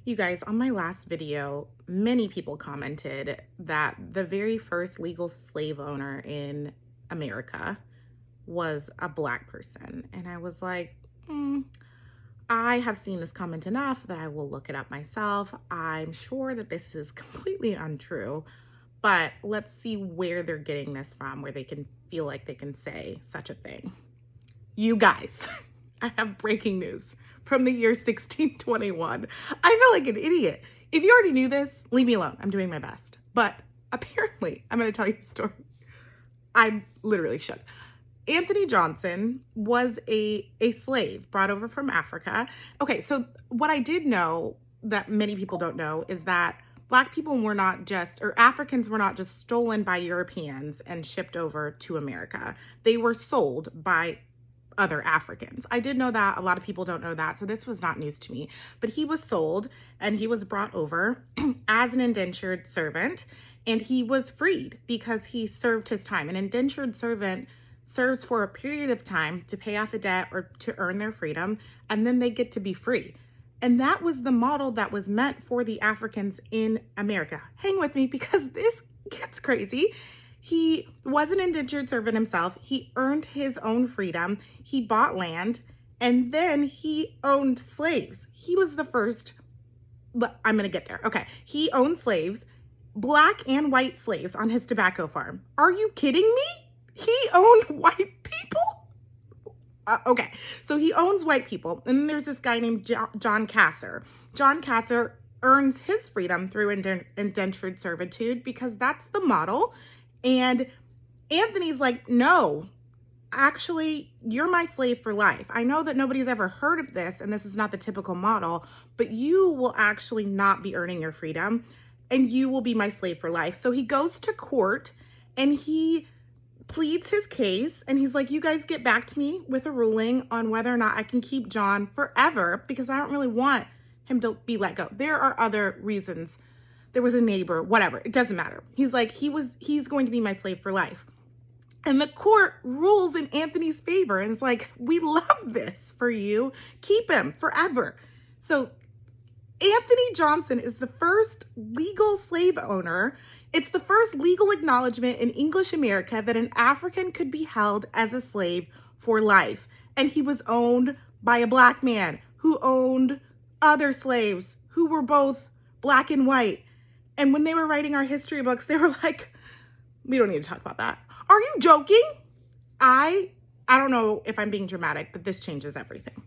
You guys, on my last video, many people commented that the very first legal slave owner in America was a Black person. And I was like, I have seen this comment enough that I will look it up myself. I'm sure that this is completely untrue, but let's see where they're getting this from, where they can feel like they can say such a thing. You guys, I have breaking news from the year 1621. I feel like an idiot. If you already knew this, leave me alone. I'm doing my best. But apparently, I'm going to tell you a story. I'm literally shook. Anthony Johnson was a slave brought over from Africa. Okay, so what I did know that many people don't know is that Black people were not just, or Africans were not just stolen by Europeans and shipped over to America. They were sold by other Africans. I did know that. A lot of people don't know that. So this was not news to me. But he was sold and he was brought over as an indentured servant, and he was freed because he served his time. An indentured servant serves for a period of time to pay off a debt or to earn their freedom, and then they get to be free. And that was the model that was meant for the Africans in America. Hang with me because this gets crazy. He was an indentured servant himself. He earned his own freedom. He bought land, and then he owned slaves. He was the first, I'm going to get there. Okay. He owned slaves, Black and white slaves on his tobacco farm. Are you kidding me? He owned white people? Okay. So he owns white people. And then there's this guy named John Casser. John Casser earns his freedom through indentured servitude because that's the model. And Anthony's like, no, actually, you're my slave for life. I know that nobody's ever heard of this, and this is not the typical model, but you will actually not be earning your freedom, and you will be my slave for life. So he goes to court, and he pleads his case, and he's like, you guys get back to me with a ruling on whether or not I can keep John forever, because I don't really want him to be let go. There are other reasons. There was a neighbor, whatever. It doesn't matter. He's like, he's going to be my slave for life. And the court rules in Anthony's favor and it's like, we love this for you. Keep him forever. So Anthony Johnson is the first legal slave owner. It's the first legal acknowledgement in English America that an African could be held as a slave for life. And he was owned by a Black man who owned other slaves who were both Black and white. And when they were writing our history books, they were like, we don't need to talk about that. Are you joking? I don't know if I'm being dramatic, but this changes everything.